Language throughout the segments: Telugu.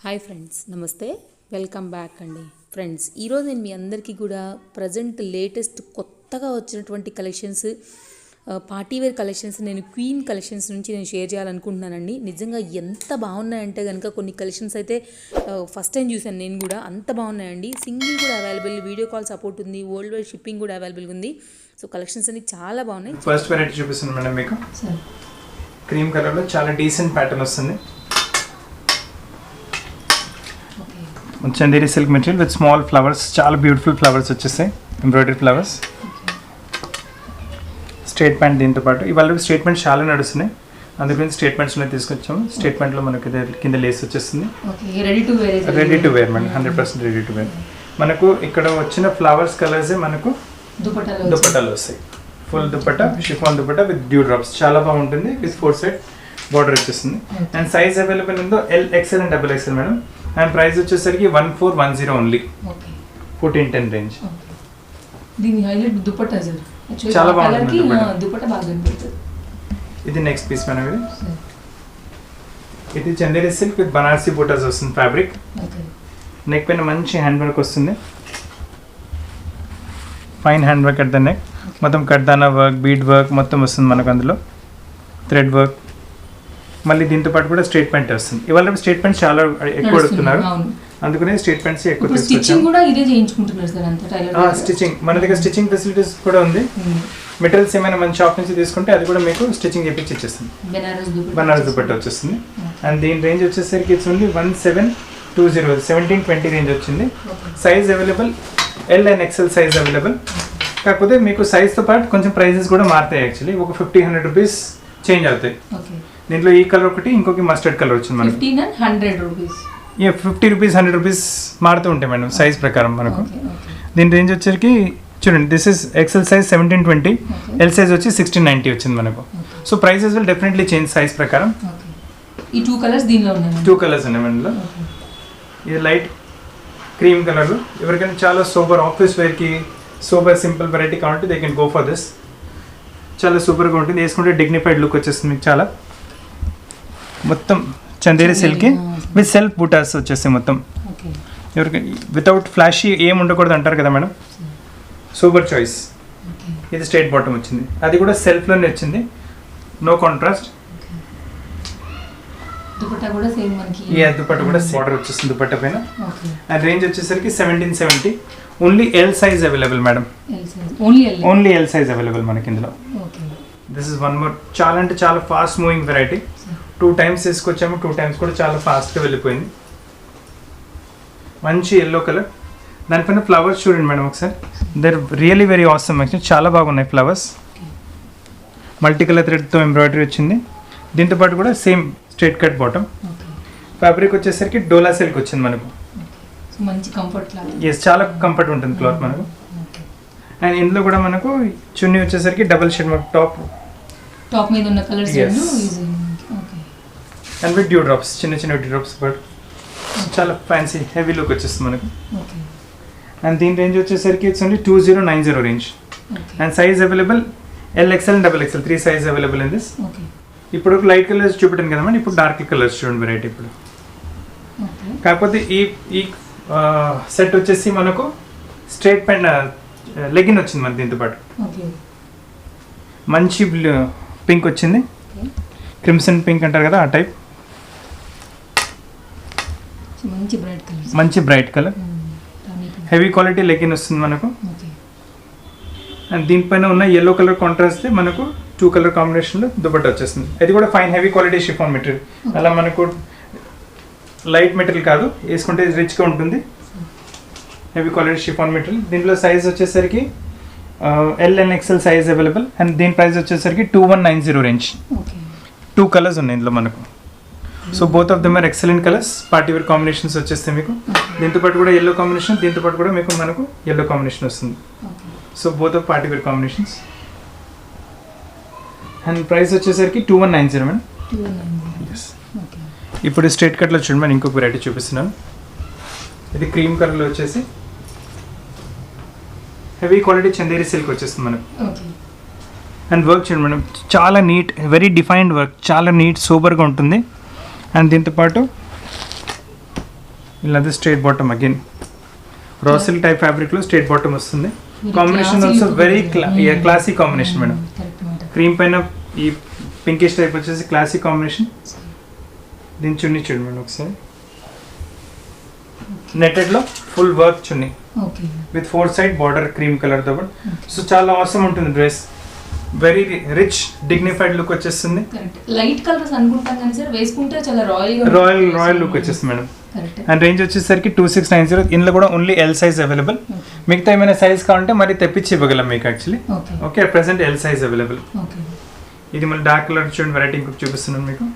హాయ్ ఫ్రెండ్స్, నమస్తే, వెల్కమ్ బ్యాక్ అండి. ఫ్రెండ్స్, ఈరోజు నేను మీ అందరికీ కూడా ప్రజెంట్ లేటెస్ట్ కొత్తగా వచ్చినటువంటి కలెక్షన్స్, పార్టీవేర్ కలెక్షన్స్ నేను క్వీన్ కలెక్షన్స్ నుంచి నేను షేర్ చేయాలనుకుంటున్నానండి. నిజంగా ఎంత బాగున్నాయంటే కనుక కొన్ని కలెక్షన్స్ అయితే ఫస్ట్ టైం చూశాను నేను కూడా, అంత బాగున్నాయండి. సింగిల్ కూడా అవైలబుల్, వీడియో కాల్ సపోర్ట్ ఉంది, వరల్డ్ వైడ్ షిప్పింగ్ కూడా అవైలబుల్గా ఉంది. సో కలెక్షన్స్ అన్ని చాలా బాగున్నాయి. ఫస్ట్ వెరైటీ చూపిస్తుంది మేడం మీకు. క్రీమ్ కలర్లో చాలా డీసెంట్ ప్యాటర్న్ వస్తుంది. Chanderi silk material with small flowers, చాలా బ్యూటిఫుల్ ఫ్లవర్స్ వచ్చేసాయి, ఎంబ్రాయిడరీ ఫ్లవర్స్. స్ట్రేట్ ప్యాంట్ దీంతో పాటు ఇవాళ స్ట్రేట్ ప్యాంట్ చాలా నడుస్తున్నాయి, అందుకని స్ట్రేట్ ప్యాంట్స్లో తీసుకొచ్చాము. స్ట్రేట్ ప్యాంట్లో మనకి కింద లేస్ వచ్చేస్తుంది. Ready to wear madam, 100% ready to wear. మనకు ఇక్కడ వచ్చిన ఫ్లవర్స్ కలర్స్ మనకు దుపట్టాలు వస్తాయి. Full dupatta, chiffon dupatta with dew drops, చాలా బాగుంటుంది. విత్ 4 సైడ్ బార్డర్ వచ్చేస్తుంది. అండ్ సైజ్ అవైలబుల్ ఉందో XL and XXL madam. And price వచ్చేసరికి 1410 ఓన్లీ, 1410 రేంజ్. దీని హైలైట్ దుపట్టా సార్, చాలా బాగుంటుంది దుపట్టా బాగా కనిపిస్తుంది. ఇది నెక్స్ట్ పీస్ మేడం. ఇది చందేరి సిల్క్ విత్ బనారసి బూటాస్ వస్తుంది ఫ్యాబ్రిక్. నెక్ పైన మంచి హ్యాండ్ వర్క్ వస్తుంది, fine hand work at the neck. మొత్తం కడ్దానా వర్క్, బీడ్ వర్క్ మొత్తం వస్తుంది మనకు, అందులో థ్రెడ్ వర్క్. మళ్ళీ దీంతో పాటు కూడా స్ట్రేట్ ప్యాంట్ వస్తుంది. ఇవాళ స్ట్రేట్ ప్యాంట్ చాలా ఎక్కువ అడుగుతున్నారు, అందుకనే స్ట్రేట్ ప్యాంట్స్ ఎక్కువ తీసుకొచ్చాము. స్టిచింగ్ మన దగ్గర స్టిచింగ్ ఫెసిలిటీస్ కూడా ఉంది. మెటీరియల్స్ ఏమైనా మన షాప్ నుంచి తీసుకుంటే అది కూడా మీకు స్టిచింగ్ చేపించి ఇచ్చేస్తుంది. బనారస్ దుపట్టా వచ్చేస్తుంది. అండ్ దీని రేంజ్ వచ్చేసరికి ఇట్స్ ఓన్లీ 1720, 1720 రేంజ్ వచ్చింది. Size available L and XL size available. కాకపోతే మీకు సైజ్తో పాటు కొంచెం ప్రైజెస్ కూడా మారుతాయి. యాక్చువల్లీ ఒక 50-100 రూపీస్ చేంజ్ అవుతాయి. దీంట్లో ఈ కలర్ ఒకటి, ఇంకొక మస్టర్డ్ కలర్ వచ్చింది మనకు. 100 రూపీస్, 50 రూపీస్ 100 రూపీస్ మారుతూ ఉంటాయి మేడం సైజ్ ప్రకారం మనకు. దీని రేంజ్ వచ్చరికి చూడండి, this is XL size 1720, L size వచ్చి 1690 వచ్చింది మనకు. So prices will definitely change size ప్రకారం. ఈ 2 కలర్స్ దీనిలో ఉన్నాయి, 2 కలర్స్ ఉన్నాయి మనలో. ఇది లైట్ క్రీమ్ కలర్. ఎవరికైనా చాలా సూపర్ ఆఫీస్ వేర్కి సూపర్ సింపుల్ వెరైటీ కావాలంటే they can go for this. చాలా సూపర్గా ఉంటుంది, వేసుకుంటే డిగ్నిఫైడ్ లుక్ వచ్చేస్తుంది మీకు. చాలా మొత్తం Chanderi silk with self buttas వచ్చేస్తాయి మొత్తం. ఎవరికి వితౌట్ ఫ్లాషీ ఏం ఉండకూడదు అంటారు కదా మేడం, సూపర్ చాయిస్. ఇది స్ట్రైట్ బాటమ్ వచ్చింది, అది కూడా సెల్ఫ్లోనే వచ్చింది, నో కాంట్రాస్ట్. దుపట్టా కూడా సేమ్ బార్డర్ వచ్చేస్తుంది దుపట్టా పైన. అండ్ రేంజ్ వచ్చేసరికి 1770, only L size available madam, only L size available మనకి ఇందులో. దిస్ ఇస్ వన్ మోర్, చాలా అంటే చాలా ఫాస్ట్ మూవింగ్ వెరైటీ. 2 టైమ్స్ తీసుకొచ్చాము, 2 టైమ్స్ కూడా చాలా ఫాస్ట్గా వెళ్ళిపోయింది. మంచి ఎల్లో కలర్, దానిపైన ఫ్లవర్స్ చూడండి మేడం ఒకసారి. They're really very awesome. Actually చాలా బాగున్నాయి ఫ్లవర్స్. మల్టీ కలర్ థ్రెడ్తో ఎంబ్రాయిడరీ వచ్చింది. దీంతో పాటు కూడా same straight cut bottom. Fabric వచ్చేసరికి డోలా సిల్క్ వచ్చింది మనకు. ఎస్, చాలా కంఫర్ట్ ఉంటుంది క్లాత్ మనకు. అండ్ ఇందులో కూడా మనకు చున్నీ వచ్చేసరికి డబుల్ షేడ్ టాప్ మీద ఉన్న colours and with dew drops, చిన్న చిన్న డ్యూ డ్రాప్స్ బట్ చాలా ఫ్యాన్సీ హెవీ లుక్ వచ్చేస్తుంది మనకు. అండ్ దీని రేంజ్ వచ్చేసరికి it's only 2090 range. And size available L, XL and XXL, 3 size available in this. ఇప్పుడు లైట్ కలర్స్ చూపెట్టాను కదా మేడం, ఇప్పుడు డార్క్ కలర్స్ చూడండి వెరైటీ. ఇప్పుడు కాకపోతే ఈ సెట్ వచ్చేసి మనకు స్ట్రైట్ ప్యాంట్ లెగిన్ వచ్చింది మనకి. దీంతో పాటు మంచి పింక్ వచ్చింది, క్రిమ్సన్ పింక్ అంటారు కదా ఆ టైప్, మంచి bright colour, heavy quality legging వస్తుంది మనకు. అండ్ దీనిపైన ఉన్న ఎల్లో కలర్ కాంట్రాస్ట్ మనకు 2 కలర్ కాంబినేషన్లో దుపట్టా వచ్చేస్తుంది. అది కూడా fine heavy quality chiffon material, అలా మనకు లైట్ మెటీరియల్ కాదు, వేసుకుంటే రిచ్గా ఉంటుంది. Heavy quality chiffon material. దీంట్లో సైజ్ వచ్చేసరికి L and XL size available. And దీని ప్రైస్ వచ్చేసరికి 2190 రేంజ్. 2 కలర్స్ ఉన్నాయి ఇందులో మనకు. So both of them are excellent colours. Party wear combinations వచ్చేస్తాయి మీకు. దీంతో పాటు కూడా ఎల్లో కాంబినేషన్, దీంతో పాటు కూడా మనకు ఎల్లో కాంబినేషన్ వస్తుంది. So both of party wear combinations. And price వచ్చేసరికి 2190 మేడం. ఇప్పుడు స్ట్రైట్ కట్లో చూడండి మనం ఇంకొక వెరైటీ చూపిస్తున్నాను. ఇది క్రీమ్ కలర్లో వచ్చేసి హెవీ క్వాలిటీ చందేరి సిల్క్ వచ్చేస్తుంది మనకు. అండ్ వర్క్ చూడండి మేడం, చాలా నీట్, వెరీ డిఫైన్డ్ వర్క్, చాలా నీట్ సూపర్గా ఉంటుంది. అండ్ దీంతో పాటు ఇలాంటి స్ట్రైట్ బాటమ్ అగైన్ రా సిల్క్ టైప్ ఫ్యాబ్రిక్ లో స్ట్రైట్ బాటమ్ వస్తుంది. Combination also very classy combination madam. Cream పైన ఈ పింకిష్ టైప్ వచ్చేసి క్లాసీ కాంబినేషన్. దీని చున్నీ చూడండి మేడం ఒకసారి, నెటెడ్ లో full work chunni with 4 side border cream colour తో. సో చాలా అవసరం ఉంటుంది dress, very rich dignified look వచ్చేస్తుంది. లైట్ కలర్స్ అనుకుంటాం కానీ సార్ వేసుకుంటే చాలా రాయల్ లుక్ వచ్చేస్తుంది మేడం. అండ్ రేంజ్ వచ్చేసరికి 2690. ఇందులో కూడా ఓన్లీ ఎల్ సైజ్ అవైలబుల్. మిగతా ఏమైనా సైజ్ కావాలంటే మరి తెప్పించి ఇవ్వగలం మీకు actually. Okay present L size available. ఇది మళ్ళీ డార్క్ కలర్ చూడండి, వెరైటీ ఇంకొక చూపిస్తున్నాను మీకు,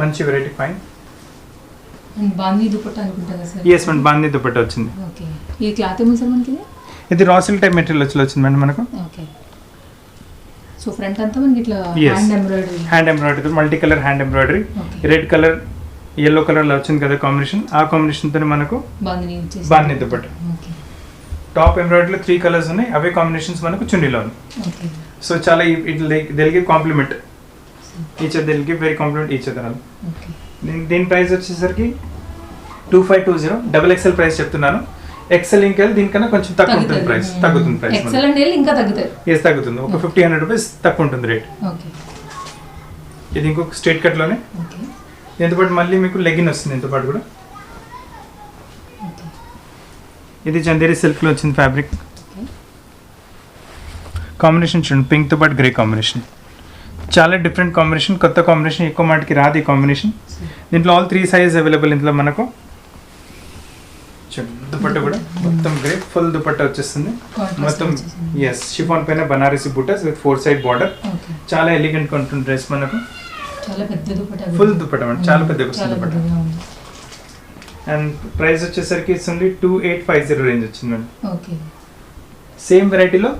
మంచి వెరైటీ ఫైన్. బాందీ దుపట్టా అనుకుంటా కదా సార్? ఎస్ మేడం, బాందీ దుపట్టా వచ్చింది. ఓకే, ఈ క్లాత్ ఏమో సార్ మనకి ఇది రా సిల్క్ టైప్ మెటీరియల్ వచ్చింది మేడం మనకు. ఓకే, సో ఫ్రంట్ అంతా మనకి ఇట్లా hand embroidery, multi colour hand embroidery, red colour yellow colour లో వచ్చింది కదా కాంబినేషన్. ఆ కాంబినేషన్ తో మనకు బాందీ దుపట్టా. టాప్ ఎంబ్రాయిడరీలో 3 కలర్స్ ఉన్నాయి, అవే కాంబినేషన్స్ మనకు చున్నీలో ఉన్నాయి. సో చాలా they'll give complement each other, they'll give very complement each other. దీని ప్రైస్ వచ్చేసరికి 2520. డబుల్ ఎక్స్ఎల్ ప్రైస్ చెప్తున్నాను. ఎక్సెల్ ఇంకా దీనికన్నా కొంచెం తక్కువ ఉంటుంది ప్రైస్, తగ్గుతుంది ప్రైస్. ఎక్సెల్ అంటే ఇంకా తగ్గుతుంది. ఎస్ తగ్గుతుంది, ఒక 50-100 రూపీస్ తక్కువ ఉంటుంది రేట్. ఇది ఇంకొక స్ట్రైట్ కట్ లోనే. దీంతో పాటు మళ్ళీ మీకు లెగిన్ వస్తుంది దీంతో పాటు కూడా. ఇది చందేరి సిల్క్ లో వచ్చింది ఫ్యాబ్రిక్. కాంబినేషన్ చూడండి, పింక్ తో పాటు గ్రే కాంబినేషన్, చాలా డిఫరెంట్ కాంబినేషన్, కొత్త కాంబినేషన్, ఎక్కువ మాటికి రాదు ఈ కాంబినేషన్. దీంట్లో ఆల్ 3 సైజ్ అవైలబుల్. ఇంట్లో మనకు దుపట్టా కూడా మొత్తం గ్రే ఫుల్ దుపట్టా వచ్చేస్తుంది మొత్తం. ఎస్, షిఫాన్ పైన Banarasi buttas with 4 side border. చాలా ఎలిగెంట్ గా ఉంటుంది డ్రెస్ మనకు. ఫుల్ దుపట్టా మేడం, చాలా పెద్ద దుపట్టా. అండ్ ప్రైస్ వచ్చేసరికి ఇస్తుంది 2850 రేంజ్ వచ్చింది మేడం. సేమ్ వెరైటీలో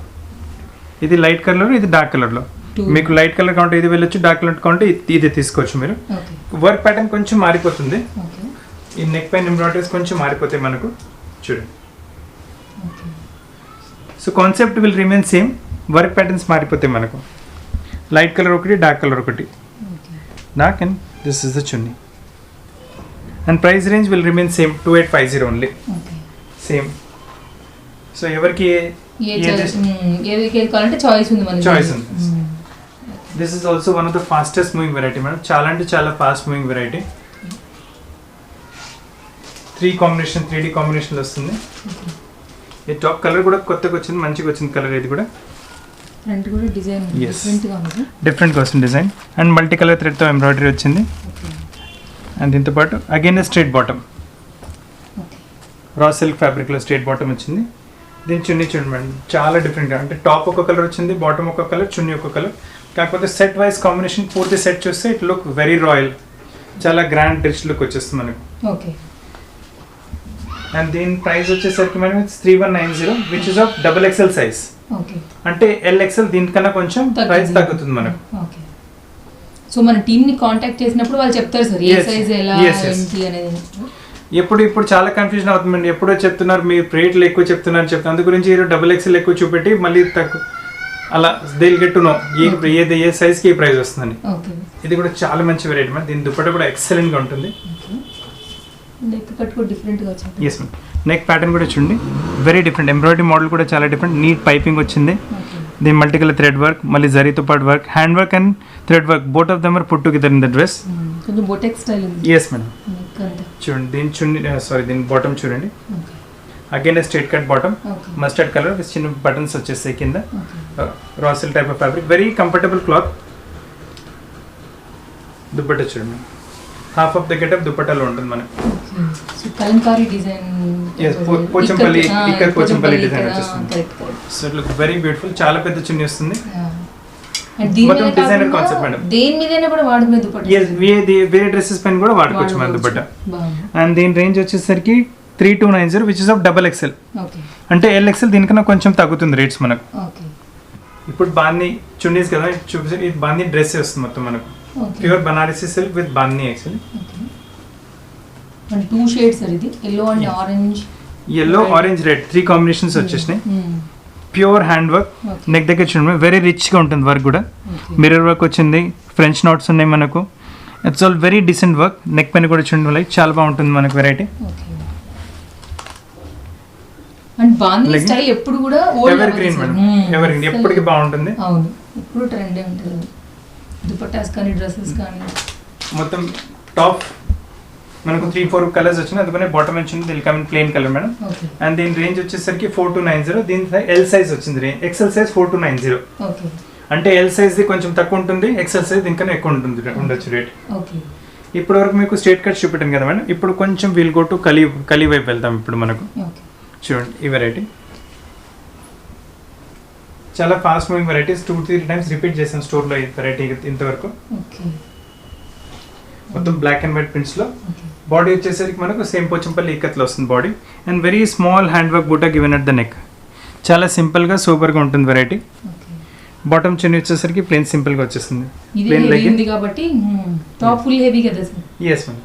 ఇది లైట్ కలర్, ఇది డార్క్ కలర్ లో. మీకు లైట్ కలర్ కావాలంటే ఇది వెళ్ళొచ్చు, డార్క్ కలర్ కావాలంటే ఇది తీసుకోవచ్చు మీరు. వర్క్ ప్యాటర్న్ కొంచెం మారిపోతుంది, ఈ నెక్ పైన ఎంబ్రాయిడరీస్ కొంచెం మారిపోతాయి మనకు చూడండి. So concept will remain same, work patterns మారిపోతాయి మనకు. లైట్ కలర్ ఒకటి, డార్క్ కలర్ ఒకటి. Dark and this is the chunni. And price range will remain same, 2850 only. Same. So ఎవరికి చాయిస్ ఉంది. This is also one of the fastest moving variety madam, చాలా అంటే చాలా fast moving variety. 3 combination, 3D combination వస్తుంది. ఈ టాప్ కలర్ కూడా కొత్తగా వచ్చింది, మంచిగా వచ్చింది కలర్. ఇది కూడా ఫ్రంట్ కూడా డిజైన్ డిఫరెంట్ గా వస్తుంది design. And multi colour thread తో ఎంబ్రాయిడరీ వచ్చింది. అండ్ దీంతో పాటు again straight bottom, raw silk fabric లో స్ట్రైట్ బాటమ్ వచ్చింది. దీని చున్నీ చూడండి మేడం, చాలా డిఫరెంట్ గా, అంటే టాప్ ఒక కలర్ వచ్చింది, బాటమ్ ఒక కలర్, చున్నీ ఒక కలర్. కాకపోతే సెట్ వైజ్ కాంబినేషన్ పూర్తి సెట్ చూస్తే ఇట్ లుక్ వెరీ రాయల్, చాలా గ్రాండ్ రిచ్ లుక్ వచ్చేస్తుంది మనకు. ఓకే. అండ్ దీని ప్రైస్ వచ్చేసరికి మనం 3190 which is of double XL size. Okay, అంటే ఎల్ ఎక్స్ఎల్ దీనికన్నా కొంచెం ప్రైస్ తగ్గుతుంది మనకు. ఓకే. సో మన టీమ్ ని కాంటాక్ట్ చేసినప్పుడు వాళ్ళు చెప్తారు సార్ ఏ సైజ్ ఎలా ఏంటి అనేది. ఇప్పుడు చాలా కన్ఫ్యూజన్ అవుతుందండి, ఎప్పుడో చెప్తున్నారు మీరు రేట్లు ఎక్కువ చెప్తున్నారు అందు గురించి డబుల్ ఎక్స్ఎల్ ఎక్కువ చూపెట్టి మళ్ళీ తక్కువ అలా they will get to know A size కి ఏ ప్రైస్ వస్తుందని. ఇది కూడా చాలా మంచి వెరైటీ మేడం. దీని దుపట్టా కూడా ఎక్సలెంట్ గా ఉంటుంది. నెక్ కట్ కూడా డిఫరెంట్ గా వచ్చింది. yes మేడం, నెక్ ప్యాటర్న్ కూడా చూడండి వెరీ డిఫరెంట్, ఎంబ్రాయిడరీ మోడల్ కూడా చాలా డిఫరెంట్, నీట్ పైపింగ్ వచ్చింది. దీని మల్టీ కలర్ థ్రెడ్ వర్క్, మళ్ళీ జరీతో పాటు work, hand work and thread work, both of them are put together in the dress. కొంచెం బోటెక్ స్టైల్ ఉంది. yes మేడం, చూడండి దీని చున్నీ దీని బాటమ్ చూడండి, again straight cut bottom, mustard colour with చిన్న బటన్స్ వచ్చేస్తాయి కింద, raw silk type of fabric, very comfortable cloth. Dupatta చూడండి, హాఫ్ ఆఫ్ ద గెటప్ దుపట్టాలో ఉంటుంది మనకి. కలంకారీ డిజైన్, పోచంపల్లి డిజైన్ వచ్చేస్తుంది. So it look very beautiful, చాలా పెద్ద చున్నీ వస్తుంది. మొత్తం డిజైనర్ కాన్సెప్ట్ మేడం. దేని మీదైనా కూడా వాడుకునే దుపట్టా. yes వేరే డ్రెస్సెస్ పైన కూడా వాడుకోవచ్చు మన దుపట్టా. అండ్ దీని రేంజ్ వచ్చేసరికి 3290 which is of double XL. Okay, అంటే ఎల్ ఎక్స్ఎల్ దీనికన్నా కొంచెం తగ్గుతుంది రేట్స్ మనకు. ఓకే. ఇప్పుడు బాందీ చున్నీస్ కదా చూపిస్తే, ఇది బాందీ డ్రెస్ వస్తుంది మొత్తం మనకు, ప్యూర్ బనారసి సిల్క్ విత్ బాందీ యాక్చువల్లీ. అండ్ 2 షేడ్స్ సార్, ఇది yellow and orange, yellow orange red 3 combinations వచ్చేసినాయి. ప్యూర్ హ్యాండ్ వర్క్, నెక్ దగ్గర చూడండి వెరీ రిచ్ గా ఉంటుంది వర్క్ కూడా, మిర్రర్ వర్క్ వచ్చింది, ఫ్రెంచ్ నోట్స్ ఉన్నాయి మనకు, it's all very decent work. Neck పైన కూడా చూడండి లైక్ చాలా బాగుంటుంది మనకు వెరైటీ. ఓకే. అండ్ బాందీ Legging. స్టైల్ ఎప్పుడు కూడా old evergreen madam, ever green ఎప్పటికీ బాగుంటుంది. అవును, ఎప్పుడు ట్రెండే ఉంటుంది. దుపట్టాస్ కానీ డ్రెస్సెస్ కానీ. మొత్తం టాప్ మనకు 3-4 కలర్స్ వచ్చినాయి. అందుకనే బాటమ్ వచ్చింది they'll come plain colour madam. Okay. And దీని రేంజ్ వచ్చేసరికి 4290. దీని ఎల్ సైజ్ వచ్చింది, ఎక్సెల్ సైజ్ 4290. ఓకే. అంటే ఎల్ సైజ్ది కొంచెం తక్కువ ఉంటుంది, ఎక్సెల్ సైజ్ దీనికన్నా ఎక్కువ ఉంటుంది ఉండొచ్చు రేట్. ఓకే. ఇప్పటి వరకు మీకు స్ట్రేట్ కట్ చూపెట్టాను కదా మేడం. ఇప్పుడు కొంచెం వీల్ గో టు కలీ వైపు వెళ్తాం. ఇప్పుడు మనకు ఓకే. చూడండి ఈ వెరైటీ చాలా fast moving varieties. 2-3 times repeat చేసాం స్టోర్లో ఈ వెరైటీ ఇంతవరకు. ఓకే. మొత్తం బ్లాక్ అండ్ వైట్ ప్రింట్స్లో. ఓకే. బాడీ వచ్చేసరికి మనకు సేమ్ పోచంపల్లి ఇక్కత్లో వస్తుంది body. And very small hand work బూటా గివెన్ అట్ ద నెక్. చాలా సింపుల్గా సూపర్గా ఉంటుంది వెరైటీ. ఓకే. బాటమ్ చున్నీ వచ్చేసరికి ప్లెయిన్ సింపుల్గా వచ్చేస్తుంది. ఇది ప్లెయిన్ హెవీ లెగ్గిన్. ఉంది కాబట్టి టాప్ ఫుల్ హెవీ కదా సార్. Yes ma'am.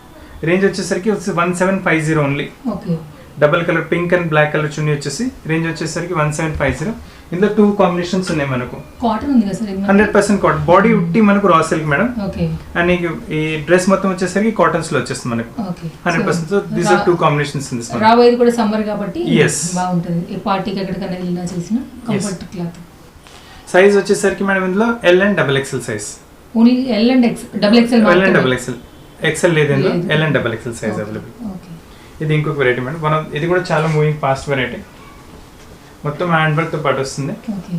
రేంజ్ వచ్చేసరికి 1750 only. Okay. Double colour pink and black colour chunni వచ్చేసి రేంజ్ వచ్చేసరికి 1750. ఇందులో 2 కాంబినేషన్స్ ఉన్నాయి మనకు. కాటన్ ఉంది కదా సార్. 100% కాటన్. బాడీ ఉట్టి మనకు raw silk madam. Okay. And ఈ డ్రెస్ మొత్తం వచ్చేసరికి కాటన్స్ లో వచ్చేస్తుంది మనకు. Okay. 100%. These are 2 combinations in this one. రాబోయేది కూడా సమ్మర్ కాబట్టి Yes. బాగుంటుంది. ఏ పార్టీకి ఎక్కడికైనా వెళ్ళినా చేసిన కంఫర్ట్ క్లాత్. సైజ్ వచ్చేసరికి మేడం ఇందులో L and double XL size. Only L and X double XL L and double XL. XL లేదు ఇందులో, లేదు. L and double XL size available. Okay. ఇది ఇంకొక వెరైటీ మేడం. ఇది కూడా చాలా మూవింగ్ ఫాస్ట్ వెరైటీ. మొత్తం హ్యాండ్ వర్క్ తో పాటు వస్తుంది. ఓకే.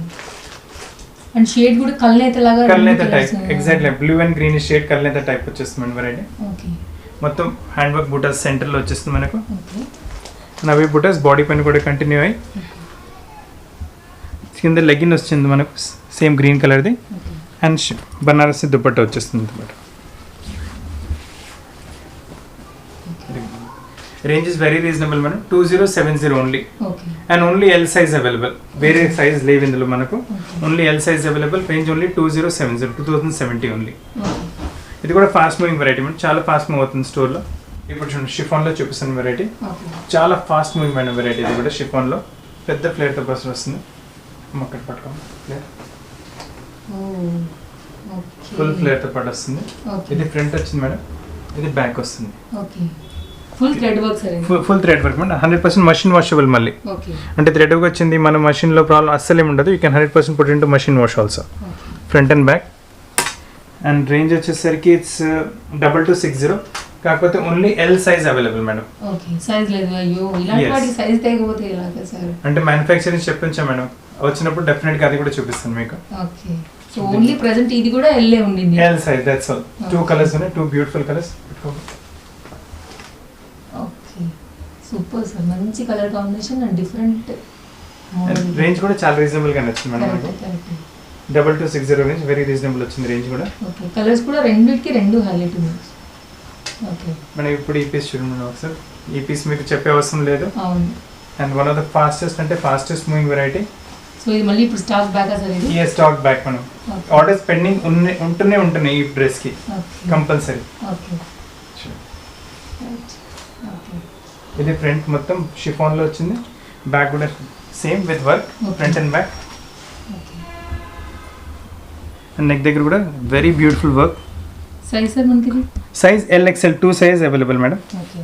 అండ్ షేడ్ కూడా కల్నేత లాగా కల్నేత type, exactly blue and green shade కల్నేత టైప్ వచ్చేస్తుంది మన వెరైటీ. ఓకే. మొత్తం హ్యాండ్ వర్క్ బూటాస్ సెంటర్ లో వచ్చేస్తుంది మనకు. ఓకే. నవీ బూటాస్ బాడీ పైన కూడా కంటిన్యూ అయ్యి కింద లెగ్గిన్ వచ్చింది మనకు సేమ్ గ్రీన్ కలర్ది. ఓకే. అండ్ బనారసి దుపట్టా వచ్చేస్తుంది dupatta. Range is very reasonable madam. 2070 only. Okay. And only L size available. వేరే సైజ్ లేవు ఇందులో మనకు. Only L size available. Range only 2070 only. Okay. ఇది కూడా ఫాస్ట్ మూవింగ్ వెరైటీ మేడం. చాలా ఫాస్ట్ మూవ్ అవుతుంది స్టోర్లో. ఇప్పుడు చూడండి షిఫాన్లో చూపిస్తున్న వెరైటీ. ఓకే. చాలా ఫాస్ట్ మూవింగ్ అయిన వెరైటీ. ఇది కూడా షిఫాన్లో పెద్ద ఫ్లేర్తో బస్ వస్తుంది. అక్కడ పట్టుకోండి ఫ్లేర్. ఓ. ఓకే. ఫుల్ ఫ్లేర్తో పాటు వస్తుంది. ఓకే. ఇది ఫ్రంట్ వచ్చింది మేడం, ఇది బ్యాక్ వస్తుంది. Okay. Full thread work sir. Full thread work madam. 100% machine washable మళ్ళీ. ఓకే. అంటే థ్రెడ్ వర్క్ వచ్చింది మన మషిన్లో ప్రాబ్లం అస్సలేం ఉండదు. You can 100% put in to machine wash also. Front and back. And range వచ్చేసరికి ఇట్స్ 2260. కాకపోతే only L size available madam. Okay. Size లేదు. అయ్యో, ఇలాంటి Yes. వాటికి సైజ్ తగ్గకపోతే ఎలాగా సార్? అంటే మ్యానుఫ్యాక్చరింగ్ చెప్పించా మేడం. వచ్చినప్పుడు డెఫినెట్గా అది కూడా చూపిస్తాను మీకు. ఓకే. సో ఓన్లీ ప్రెజెంట్ ఇది కూడా ఎల్లే ఉండింది. L size that's all. 2 colours ఉన్నాయి, 2 beautiful colours. Okay. Super sir. మంచి colour combination and different range కూడా చాలా రీజనబుల్ గా నచ్చింది మేడం నాకు. 2260 రేంజ్ వెరీ రీజనబుల్ వచ్చింది రేంజ్ కూడా. ఓకే. కలర్స్ కూడా రెండిటికి రెండు హైలైట్ ఉంది. ఓకే. మనం ఇప్పుడు ఈ పీస్ చూడండి ఒకసారి. ఈ పీస్ మీకు చెప్పే అవసరం లేదు. అవును. And one of the fastest moving variety. So ఇది మళ్ళీ ఇప్పుడు స్టాక్ బ్యాక్ సార్ ఇది? ఈ స్టాక్ బ్యాక్ మనం. ఆర్డర్స్ పెండింగ్ ఉంటున్నాయి ఈ డ్రెస్ కి okay. Compulsory. Okay. Right. Okay. ఇది ఫ్రంట్ మొత్తం షిఫాన్ లో వచ్చింది. బ్యాక్ కూడా same with work front and back. Okay. And neck దగ్గర కూడా very beautiful work. Size sir మనకి ఇది? Size L XL 2 size available madam. Okay.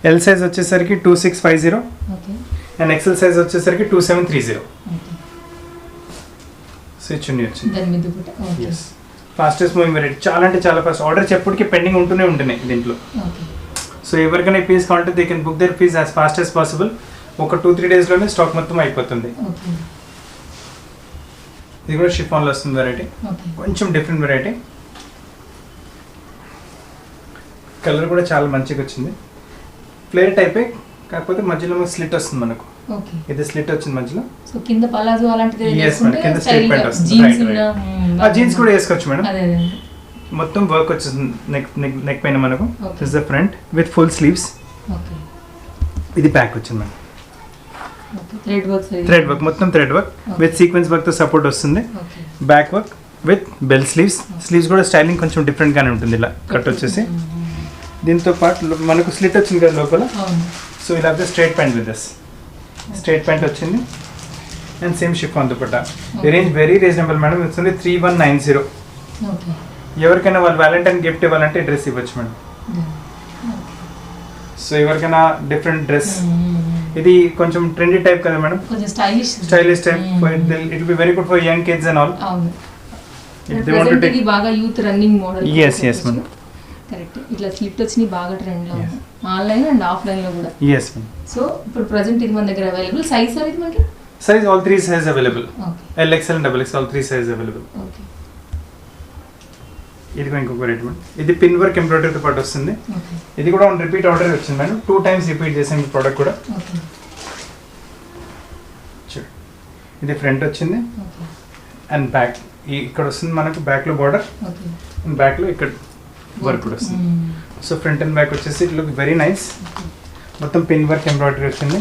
L size వచ్చేసరికి 2650. ఓకే. అండ్ ఎక్సెల్ సైజ్ వచ్చేసరికి 2730. ఓకే. సో చున్నీ వచ్చింది. దాని మీద కూడా okay. Yes. Fastest moving variety. చాలా అంటే చాలా ఫాస్ట్. ఆర్డర్స్ ఎప్పటికీ పెండింగ్ ఉంటున్నాయి దీంట్లో. ఓకే. సో ఎవరికైనా పీస్ కావాలంటే they can book their piece as fast as possible. ఒక 2-3 డేస్లోనే స్టాక్ మొత్తం అయిపోతుంది. ఓకే. ఇది కూడా షిఫాన్లో వస్తుంది వెరైటీ. ఓకే. కొంచెం డిఫరెంట్ వెరైటీ. కలర్ కూడా చాలా మంచిగా వచ్చింది. ఫ్లేర్ టైపే, కాకపోతే మధ్యలో స్లిట్ వస్తుంది మనకు. ఓకే. ఇది స్లిట్ వచ్చింది మధ్యలో. సో కింద పలాజో అలాంటిది Yes, వేసుకుంటే కింద స్టైల్ straight pant వస్తుంది. జీన్స్ Right, ఉన్న జీన్స్ కూడా వేసుకోవచ్చు మేడం. అదే అదే. మొత్తం వర్క్ వచ్చేస్తుంది నెక్ పైన మనకు. Okay. This the front with full sleeves. Okay. ఇది బ్యాక్ వచ్చింది madam. Okay. Thread work sir. Thread work మొత్తం thread work with sequins work తో సపోర్ట్ వస్తుంది. Okay. Back work with bell sleeves. Sleeves కూడా స్టైలింగ్ కొంచెం డిఫరెంట్ గానే ఉంటుంది. ఇలా కట్ వచ్చేసి దీంతో పాటు మనకు స్లిట్ వచ్చింది కదా లోపల. అవును. సో ఇలా straight pant with this straight pant వచ్చింది. And same chiffon dupatta. Range very reasonable madam. It's only 3190. Okay. ఎవరికైనా వాళ్ళు వ్యాలంటైన్ గిఫ్ట్ ఇవ్వాలంటే డ్రెస్ ఇవ్వచ్చు మేడం. సో ఎవరికైనా డిఫరెంట్ డ్రెస్, ఇది కొంచెం ట్రెండీ టైప్ కదా మేడం, కొంచెం stylish type. It be very good for young kids and all. అవును, If they want to take- ఇది బాగా youth running model. Yes, yes, ma'am. Correct. ఇట్లా స్లిట్ వచ్చినాయి బాగా ట్రెండ్ లో, ఆన్లైన్ అండ్ ఆఫ్లైన్ లో కూడా. Yes ma'am. సో ఇప్పుడు ప్రెసెంట్ ఇది మన దగ్గర అవైలబుల్. సైజ్ సార్ ఇది మనకి? Size all 3 size available. Okay L, XL and XXL all 3 size available. Okay ఇది ఇంకొక వెరైటీ మేడం. ఇది పిన్ వర్క్ ఎంబ్రాయిడరీతో పాటు వస్తుంది. ఓకే ఇది కూడా ఆన్ రిపీట్ ఆర్డర్ వచ్చింది మేడం. 2 times రిపీట్ చేసాం ఈ ప్రోడక్ట్ కూడా. ఓకే చూడండి, ఇది ఫ్రంట్ వచ్చింది ఓకే అండ్ బ్యాక్. ఇక్కడ వస్తుంది మనకు బ్యాక్ లో బార్డర్ ఓకే అండ్ బ్యాక్ లో ఇక్కడ వర్క్ కూడా వస్తుంది. సో ఫ్రంట్ అండ్ బ్యాక్ వచ్చేసి ఇట్ లుక్ వెరీ నైస్. మొత్తం పిన్ వర్క్ ఎంబ్రాయిడరీ వచ్చింది,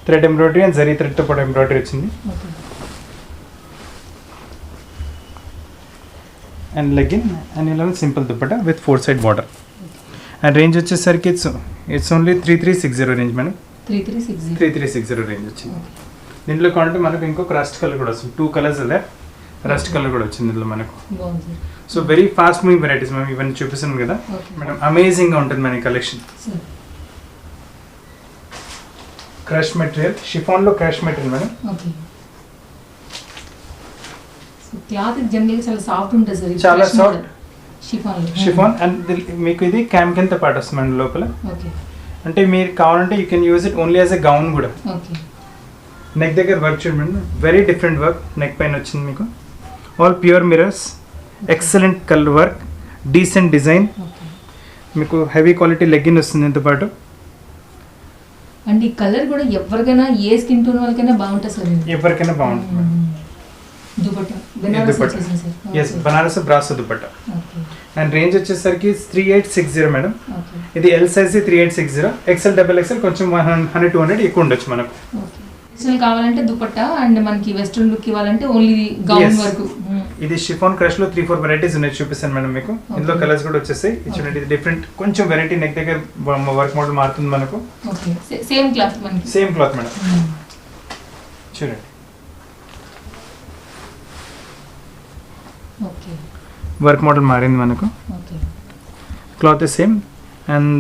thread embroidery and zari thread తో పాటు ఎంబ్రాయిడరీ వచ్చింది. ఓకే అండ్ లెగ్గిన్ అండ్ ఇలా simple dupatta with 4 side border. And range వచ్చేసరికి it's only 3360 range madam. 3360. 3360 range వచ్చింది. దీంట్లో కావాలంటే మనకు ఇంకొక రస్ట్ కలర్ కూడా వస్తుంది. 2 colors అదే రస్ట్ కలర్ కూడా వచ్చింది ఇందులో మనకు. బాగుంది so very fast moving varieties మేము ఇవన్నీ చూపిస్తాను కదా ఓకే మేడం. అమేజింగ్ గా ఉంటుంది మన collection. Sir. Crush material, chiffon లో crush material madam. Okay so cloth జనరల్గా చాలా సాఫ్ట్ ఉంటుంది సార్. చాలా soft. షిఫాన్ షిఫాన్ అండ్ మీకు ఇది క్యామ్కెన్ తో పాటు వస్తుంది మేడం లోపల. ఓకే అంటే మీరు కావాలంటే you can use it only as a gown కూడా. ఓకే నెక్ దగ్గర వర్క్ చూడండి madam, very different work neck పైన వచ్చింది మీకు. All pure mirrors, excellent colour work, decent design. Okay మీకు హెవీ క్వాలిటీ లెగ్గిన్ వస్తుంది దీంతో పాటు. అండ్ ఈ కలర్ కూడా ఎవరికైనా ఏ స్కిన్ టోన్ వాళ్ళకైనా బాగుంటుంది సార్. ఎవరికైనా బాగుంటుంది మేడం. దుపట్టా బెనారస్ దుపట్టా. వచ్చేసింది సార్. ఎస్, బనారస్ బ్రాసో దుపట్టా. ఓకే అండ్ రేంజ్ వచ్చేసరికి 3860 మేడం. ఓకే ఇది L size 3860, XL double XL కొంచెం 100-200 ఎక్కువ ఉండొచ్చు మనకు. ఓకే అసలు కావాలంటే దుపట్టా అండ్ మనకి వెస్ట్రన్ లుక్ ఇవ్వాలంటే ఓన్లీ గౌన్ Yes. వరకు. ఇది షిఫాన్ క్రష్ లో 3-4 వెరైటీస్ ఉన్నాయి, చూపిస్తాను మేడం మీకు. ఇందులో Okay. కలర్స్ కూడా వచ్చేసాయి. చూడండి, ఇది డిఫరెంట్ కొంచెం వెరైటీ. నెక్ దగ్గర వర్క్ మోడల్ మారుతుంది మనకు. ఓకే సేమ్ క్లాత్ మనకి. Same cloth madam. చూడండి, ఓకే వర్క్ మోడల్ మారింది మనకు. Okay cloth is same. And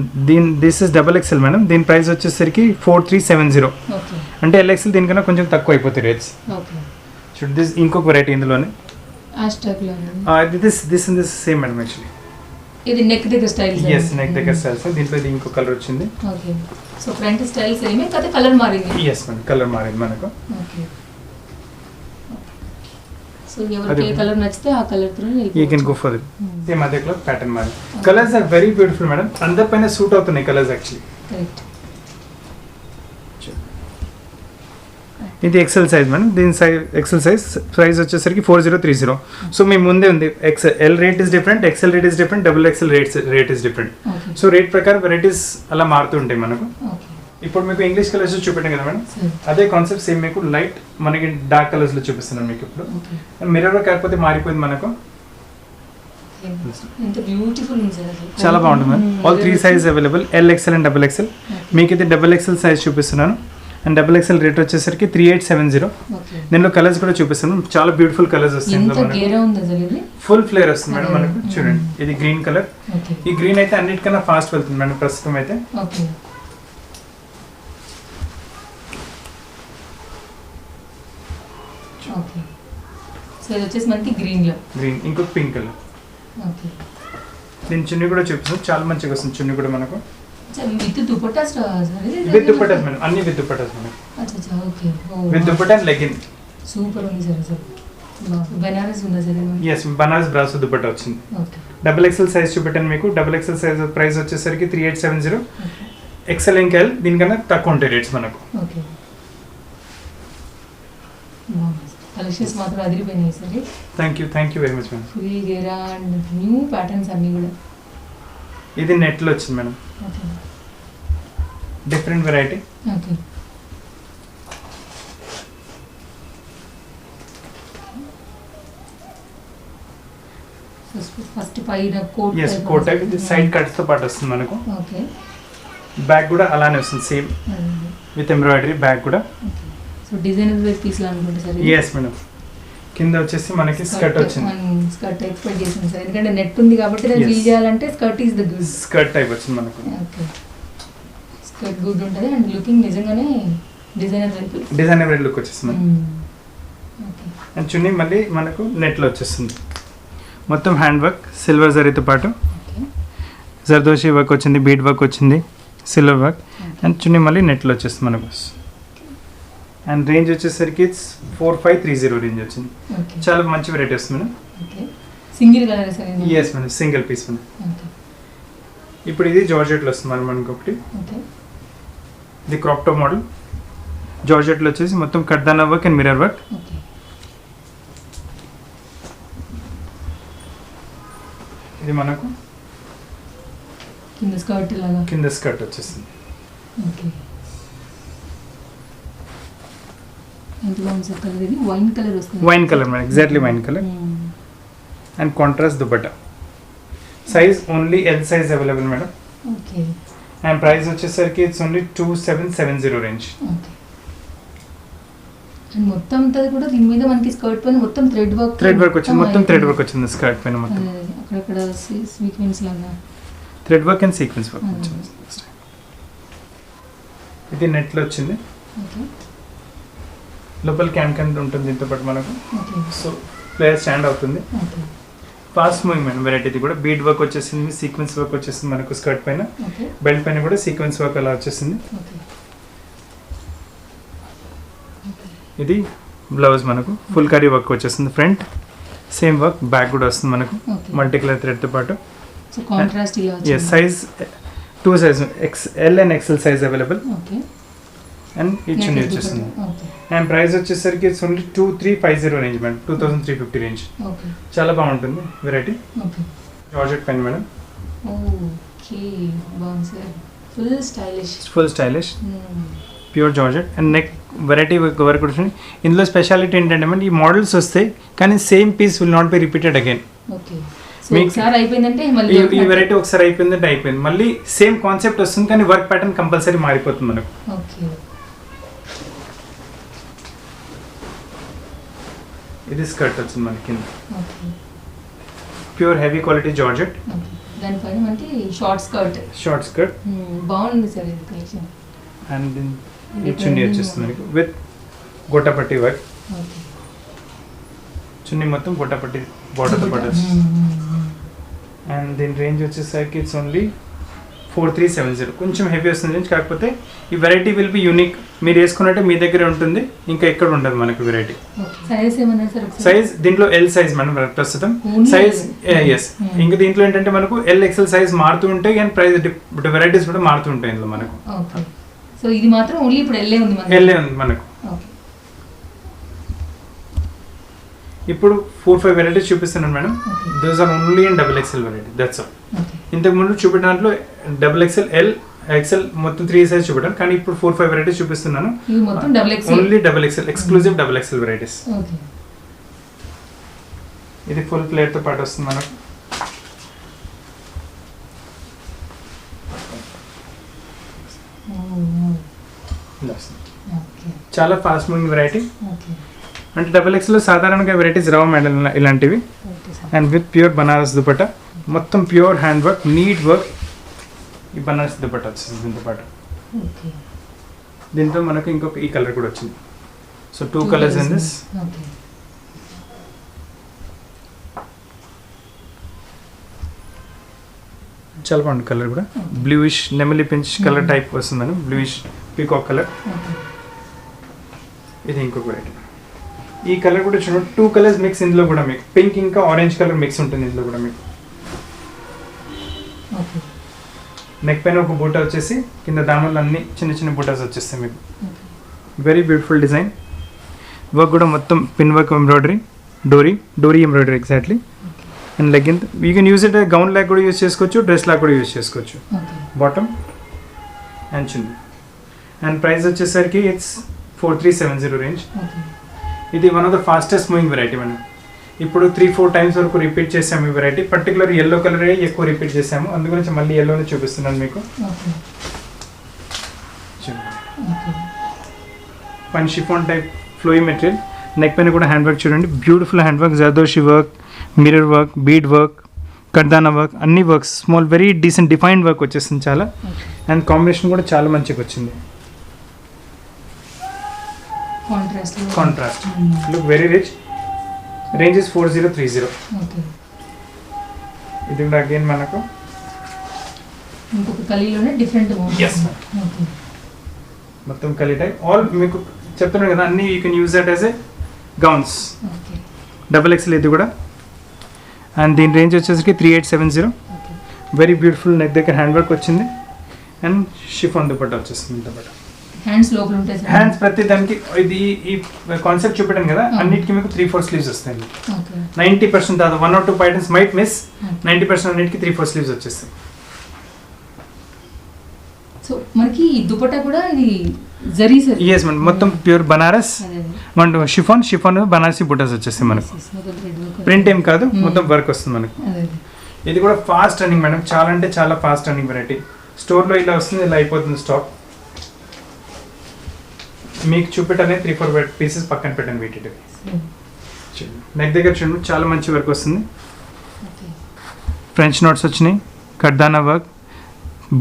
this is double XL madam. దీని ప్రైస్ వచ్చేసరికి 4370. ఓకే అంటే ఎల్ఎక్సెల్ దీనికన్నా కొంచెం తక్కువ అయిపోతాయి రేట్స్. ఓకే చూడండి, దిస్ ఇంకొక వెరైటీ ఇందులోనే. హ్యాష్టాగ్ లో దిస్ సేమ్ మేడం యాక్చువల్లీ. ఇది నెక్ దగ్గర స్టైల్. ఎస్, నెక్ దగ్గర స్టైల్స్. దీంట్లో ఇది ఇంకో కలర్ వచ్చింది. ఓకే సో ఫ్రంట్ స్టైల్ సేమే కదా, కలర్ మారింది. ఎస్ మేడం, కలర్ మారింది మనకు. ఓకే సో ఎవరికి ఏ కలర్ నచ్చితే ఆ కలర్ తో you can go for it. Same అదే కలర్ ప్యాటర్న్ మారి. Colours are very beautiful madam. అందరిపైన సూట్ అవుతున్నాయి కలర్స్ యాక్చువల్లీ. కరెక్ట్. ఇది ఎక్సెల్ సైజ్ మేడం. దీని సైజ్ ఎక్సెల్ సైజ్ ప్రైస్ వచ్చేసరికి 4030. సో మీ ముందే ఉంది. L rate is different, XL rate is different, double XL rate is different. Okay so rate ప్రకారం వెరైటీస్ అలా మారుతూ ఉంటాయి మనకు. ఓకే ఇప్పుడు మీకు ఇంగ్లీష్ కలర్స్ చూపెట్టాం కదా మేడం, సరే. అదే కాన్సెప్ట్ సేమ్ మీకు లైట్ మనకి డార్క్ కలర్స్ లో చూపిస్తున్నాను మీకు ఇప్పుడు. ఓకే మిర్రర్ కాకపోతే మారిపోయింది మనకు. ఎంత బ్యూటిఫుల్ ఉంది సార్ అసలు. చాలా బాగుంటుంది ma'am. All 3 size available, L XL and double XL. మీకు ఇది డబుల్ ఎక్సెల్ సైజ్ చూపిస్తున్నాను. అండ్ డబుల్ ఎక్సెల్ రేట్ వచ్చేసరికి 3870. ఓకే దీనిలో కలర్స్ కూడా చూపిస్తాను. చాలా బ్యూటిఫుల్ కలర్స్ వస్తాయి ఎంత ఇందులో మనకు. గేరా ఉంది అసలు ఇది. ఫుల్ ఫ్లేర్ వస్తుంది మేడం మనకు. చూడండి, ఇది గ్రీన్ కలర్. ఓకే ఈ గ్రీన్ అయితే అన్నిటికన్నా ఫాస్ట్ వెళ్తుంది మేడం ప్రస్తుతం అయితే. ఓకే ఓకే సో ఇది వచ్చేసి మనకి గ్రీన్ లో. గ్రీన్, ఇంకొక పింక్ కలర్. ఓకే దీని చున్నీ కూడా చూపిస్తాను. చాలా మంచిగా వస్తుంది చున్నీ కూడా మనకు. With dupatta sir. With dupattas madam, అన్ని విత్ దుపట్టాస్ మనకు. అచ్చా okay. With dupatta and legging. Super ఉంది సార్ అసలు. బెనారస్ ఉందా సార్ ఇది? ఎస్, బనారస్ బ్రాసో దుపట్టా వచ్చింది. ఓకే డబుల్ ఎక్సెల్ సైజ్ చూపెట్టాను మీకు. డబుల్ ఎక్సెల్ సైజ్ ప్రైస్ వచ్చేసరికి 3870. ఎక్సెల్ ఇంకా ఎల్ దీనికన్నా తక్కువ ఉంటాయి రేట్స్ మనకు. ఓకే కలెక్షన్స్ మాత్రం అదిరిపోయినాయి sir. Thank you very much madam. Full గేరా అండ్ న్యూ ప్యాటర్న్స్ అన్నీ కూడా. ఇది నెట్లో వచ్చింది madam, okay different variety. Okay first పైన కోట్. Yes, coat type. ఇది సైడ్ కట్స్ తో పాటు వస్తుంది మనకు. ఓకే బ్యాక్ కూడా అలానే వస్తుంది సేమ్ విత్ ఎంబ్రాయిడరీ. బ్యాక్ కూడా సో డిజైనర్ వేర్ పీస్ లా అనుకుంటా సార్. Yes madam. కింద వచ్చేసి మనకి స్కర్ట్ వచ్చింది. స్కర్ట్ ఎక్స్పెక్ట్ చేసింది సార్, ఎందుకంటే నెట్ ఉంది కాబట్టి దాన్ని ఫీల్ చేయాలంటే skirt is the good. Skirt type వచ్చింది మనకు. ఓకే, స్కర్ట్ గుడ్ ఉంటుంది అండ్ లుకింగ్ నిజంగానే డిజైనర్ లుక్ వచ్చేస్తుంది. ఓకే, అండ్ చున్నీ మళ్ళీ మనకు నెట్లో వచ్చేస్తుంది. మొత్తం హ్యాండ్ వర్క్ సిల్వర్ జరీతో పాటు ఓకే, జర్దోషి వర్క్ వచ్చింది, బీడ్ వర్క్ వచ్చింది, సిల్వర్ వర్క్. అండ్ చున్నీ మళ్ళీ నెట్లో వచ్చేస్తుంది మనకు. అండ్ రేంజ్ వచ్చేసరికి 4530 రేంజ్ వచ్చింది. ఓకే, చాలా మంచి వెరైటీ వస్తుంది madam. Okay, single colour sir ఇది? Yes madam, single piece madam. Okay, ఇప్పుడు ఇది జార్జెట్లో వస్తుంది మేడం మనకు ఒకటి. ఓకే, ఇది క్రాప్ టాప్ మోడల్. జార్జెట్లో వచ్చేసి మొత్తం కడ్దానా work and mirror work. Okay, ఇది మనకు కింద స్కర్ట్ లాగా, కింద స్కర్ట్ వచ్చేస్తుంది. ఓకే, ఎంత బాగుంది సార్ కలర్. ఇది వైన్ కలర్ వస్తుంది. Wine colour madam, exactly wine colour. And contrast dupatta. Size only L size available madam. Okay, and price వచ్చేసరికి it's only 2770 range. Okay, and మొత్తం అంతా కూడా దీని మీద మనకి స్కర్ట్ పైన మొత్తం థ్రెడ్ వర్క్ వచ్చింది. మొత్తం థ్రెడ్ వర్క్ వచ్చింది స్కర్ట్ పైన మొత్తం. అక్కడక్కడ సీక్వెన్స్ లాగా thread work and sequence work అదే. వచ్చింది. ఇది నెట్లో వచ్చింది. ఓకే, లోపల క్యాన్ ఉంటుంది దీంతో పాటు మనకు. ఓకే, సో ప్లేయర్ స్టాండ్ అవుతుంది. Okay, fast moving madam variety. ఇది కూడా బీడ్ వర్క్ వచ్చేసింది, సీక్వెన్స్ వర్క్ వచ్చేసింది మనకు స్కర్ట్ పైన. ఓకే, బెల్ట్ పైన కూడా సీక్వెన్స్ వర్క్ అలా వచ్చేసింది. ఓకే, ఇది బ్లౌజ్ మనకు ఫుల్ కరీ వర్క్ వచ్చేస్తుంది. ఫ్రంట్ సేమ్ వర్క్, బ్యాక్ కూడా వస్తుంది మనకు ఓకే, మల్టీ కలర్ థ్రెడ్తో పాటు. సో కాంట్రాస్ట్ ఇలా yes, size 2 size L and XL size available. Okay, and ఈ చున్నీ వచ్చేస్తుంది. ఓకే, అండ్ ప్రైస్ వచ్చేసరికి it's only 2350 range madam, 2350 range. Okay, చాలా బాగుంటుంది వెరైటీ. ఓకే, జార్జెట్ పెన్ మేడం, ఓకే, బాగుంది sir, full stylish. Full stylish pure georgette. And neck variety work వచ్చింది. ఇందులో స్పెషాలిటీ ఏంటంటే మేడం, ఈ మోడల్స్ వస్తాయి కానీ same piece will not be repeated again. Okay, so ఒకసారి అయిపోయిందంటే మళ్ళీ ఈ వెరైటీ ఒకసారి అయిపోయిందంటే అయిపోయింది. మళ్ళీ సేమ్ కాన్సెప్ట్ వస్తుంది కానీ వర్క్ ప్యాటర్న్ కంపల్సరీ మారిపోతుంది మనకు. ఓకే, ఇది స్కర్ట్ వచ్చింది మనకి కింద. Okay, pure heavy quality georgette. Okay, దానిపైన మనకి షార్ట్ స్కర్ట్. షార్ట్ స్కర్ట్ బాగుంది సార్ ఇది కలెక్షన్. అండ్ ఈ చున్నీ వచ్చేస్తుంది మనకి విత్ గొట్టపట్టి వర్క్. ఓకే, చున్నీ మొత్తం గొట్టపట్టి బార్డర్తో పాటు వస్తుంది. అండ్ దీని రేంజ్ వచ్చేసరికి ఇట్స్ ఓన్లీ 4370. కొంచెం హెవీ వస్తుంది రేంజ్, కాకపోతే ఈ వెరైటీ విల్ బి యూనిక్. మీరు వేసుకున్నట్టే మీ దగ్గర ఉంటుంది, ఇంకా ఎక్కడ ఉండదు మనకు వెరైటీ. సైజ్ ఏమన్నా సార్? సైజ్ దీంట్లో ఎల్ సైజ్ మనం ప్రస్తుతం సైజ్. ఎస్, ఇంకా దీంట్లో ఏంటంటే మనకు ఎల్ ఎక్సెల్ సైజ్ మారుతూ ఉంటాయి అండ్ ప్రైస్ వెరైటీస్ కూడా మారుతూ ఉంటాయి ఇందులో మనకు. ఓకే, సో ఇది మాత్రం ఓన్లీ ఇప్పుడు ఎల్లే ఉంది మనకు. ఎల్లే ఉంది మనకు. ఓకే, ఇప్పుడు 4-5 వెరైటీస్ చూపిస్తున్నాను madam. Okay. Those are only in XXL variety, that's all. Okay, ఇంతకు ముందు చూపెట్టిన దాంట్లో XXL, ఎల్, ఎక్సెల్ మొత్తం 3 సైజ్ చూపెట్టాను, కానీ ఇప్పుడు 4-5 వెరైటీస్ చూపిస్తున్నాను. ఇవి మొత్తం XXL. Only XXL, exclusive XXL varieties. Okay, ఇది ఫుల్ ప్లేట్తో పాటు వస్తుంది మనకు. ఇలా వస్తుంది. ఓకే, చాలా ఫాస్ట్ మూవింగ్ వెరైటీ. ఓకే, అంటే XXL సాధారణంగా వెరైటీస్ రావు మేడం ఇలాంటివి. Okay sir. And with pure Banaras dupatta, మొత్తం pure hand work, neat work. ఈ బనారస్ దుపట్టా వచ్చింది దీంతో పాటు. ఓకే, దీంతో మనకు ఇంకొక ఈ కలర్ కూడా వచ్చింది. So 2 colours in this. Okay, చాలా బాగుంది కలర్ కూడా. బ్లూయిష్ నెమలి పించ్ కలర్ టైప్ వస్తుంది madam, bluish peacock colour. Okay, ఇది ఇంకొక వెరైటీ. ఈ కలర్ కూడా చూడండి, 2 కలర్స్ మిక్స్ ఇందులో కూడా మీకు. పింక్ ఇంకా ఆరెంజ్ కలర్ మిక్స్ ఉంటుంది ఇందులో కూడా మీకు. ఓకే, నెక్ పైన ఒక బూటా వచ్చేసి కింద దామలు అన్ని చిన్న చిన్న బూటాస్ వచ్చేస్తాయి మీకు. Okay, very beautiful design. Work కూడా మొత్తం పిన్ వర్క్ ఎంబ్రాయిడరీ, డోరీ embroidery exactly. And legging you can use it gown లాగా కూడా యూజ్ చేసుకోవచ్చు, డ్రెస్ లాగా కూడా యూజ్ చేసుకోవచ్చు. Okay, bottom and chunni. And price వచ్చేసరికి ఇట్స్ 4370 రేంజ్. ఓకే, ఇది one of the fastest moving variety మనం. ఇప్పుడు 3-4 టైమ్స్ వరకు రిపీట్ చేసాము ఈ వెరైటీ. పర్టికులర్ ఎల్లో కలరే ఎక్కువ రిపీట్ చేసాము, అందుగురించి మళ్ళీ ఎల్లోనే చూపిస్తున్నాను మీకు. ఓకే, ఓకే, పైన chiffon type flowy material, neck పైన కూడా హ్యాండ్ వర్క్ చూడండి, beautiful hand work, zardozi work, mirror work, bead work, కర్దానా వర్క్, అన్ని works small very decent defined work వచ్చేస్తుంది చాలా. అండ్ కాంబినేషన్ కూడా చాలా మంచిగా వచ్చింది, contrast look very rich. Range is 4030. ఇది కూడా అగైన్ మనకు ఇంకొక కలీలోనే డిఫరెంట్ మొత్తం కలీ టైప్. ఆల్ మీకు చెప్తున్నాను కదా, అన్ని you can use that as a gowns. XXL ఇది కూడా. అండ్ దీని రేంజ్ వచ్చేసరికి 3870. వెరీ బ్యూటిఫుల్ నెక్ దగ్గర హ్యాండ్ వర్క్ వచ్చింది అండ్ షిఫాన్ దుపట్టా వచ్చేస్తుంది. దుపట్టా హ్యాండ్స్ లోపల ఉంటాయి, హ్యాండ్స్ ప్రతి దానికి ఇది ఈ కాన్సెప్ట్ చూపెట్టాను కదా, అన్నిటికీ మీకు 3/4 స్లీవ్స్ వస్తాయి. 90% దాదాపు 1 or 2 ఐటమ్స్ మైట్ మిస్, 90% అన్నిటికీ 3/4 స్లీవ్స్ వచ్చేస్తాయి. సో మనకి దుపట్టా కూడా ఇది జరీ సార్. ఎస్ మేడం, మొత్తం ప్యూర్ బనారస్ మన షిఫాన్ బనారసి బుటాస్ వచ్చేస్తాయి మనకు. ప్రింట్ ఏం కాదు, మొత్తం వర్క్ వస్తుంది మనకు. ఇది కూడా ఫాస్ట్ రన్నింగ్ మేడం, చాలా అంటే చాలా ఫాస్ట్ రన్నింగ్ వెరైటీ. స్టోర్లో ఇలా వస్తుంది, ఇలా అయిపోతుంది స్టాక్. మీకు చూపెట్టనే 3-4 పీసెస్ పక్కన పెట్టండి వీటి. నెక్ దగ్గర చూడండి, చాలా మంచి వర్క్ వస్తుంది. ఫ్రెంచ్ నోట్స్ వచ్చినాయి, కర్దానా వర్క్,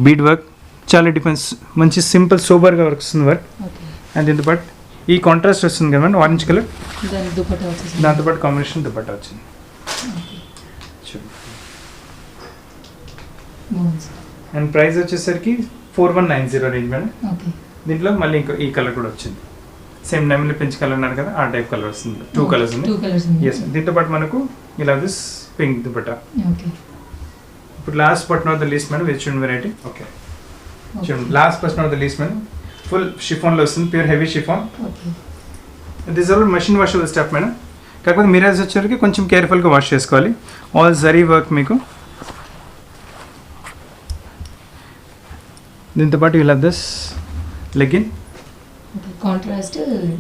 బీడ్ వర్క్, చాలా డిఫరెన్స్, మంచి సింపుల్ సోబర్గా వర్క్ వస్తుంది వర్క్. అండ్ దీంతో పాటు ఈ కాంట్రాస్ట్ వస్తుంది కదా మేడం, ఆరెంజ్ కలర్, దాంతోపాటు కాంబినేషన్ దుపట్టా వచ్చింది. అండ్ ప్రైస్ వచ్చేసరికి 4190 రేంజ్ మేడం. దీంట్లో మళ్ళీ ఇంకో ఈ కలర్ కూడా వచ్చింది, సేమ్ నెమలి పెంచ్ కలర్ అన్నారు కదా, ఆ టైప్ కలర్ వస్తుంది. 2 కలర్స్ ఉన్నాయి. ఎస్, దీంతో పాటు మనకు ఇలా దిస్ పింక్ దుపట్టా. ఇప్పుడు last but not the least madam, ఇది చూడండి వెరైటీ. ఓకే చూడండి, last but not the least madam, full షిఫాన్లో వస్తుంది, pure heavy chiffon. This all machine washable stuff madam. కాకపోతే మిరర్స్ వచ్చేసరికి కొంచెం కేర్ఫుల్గా వాష్ చేసుకోవాలి. ఆల్ జరీ వర్క్ మీకు. దీంతో పాటు ఇలా దిస్ లెగిన్,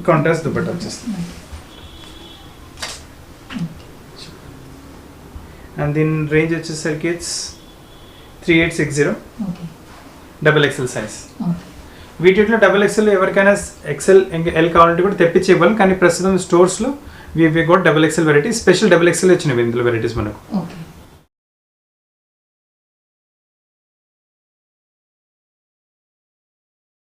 కాంట్రాస్ట్ దుపట్టా వచ్చేస్తుంది. అండ్ దీని రేంజ్ వచ్చేసరికి ఇట్స్ 3860. XXL size. వీటిలో XXL ఎవరికైనా XL L కావాలంటే కూడా తెప్పించి ఇవ్వాలి, కానీ ప్రస్తుతం స్టోర్స్లో we got XXL variety, special XXL వచ్చినవి ఇందులో వెరైటీస్ మనకు.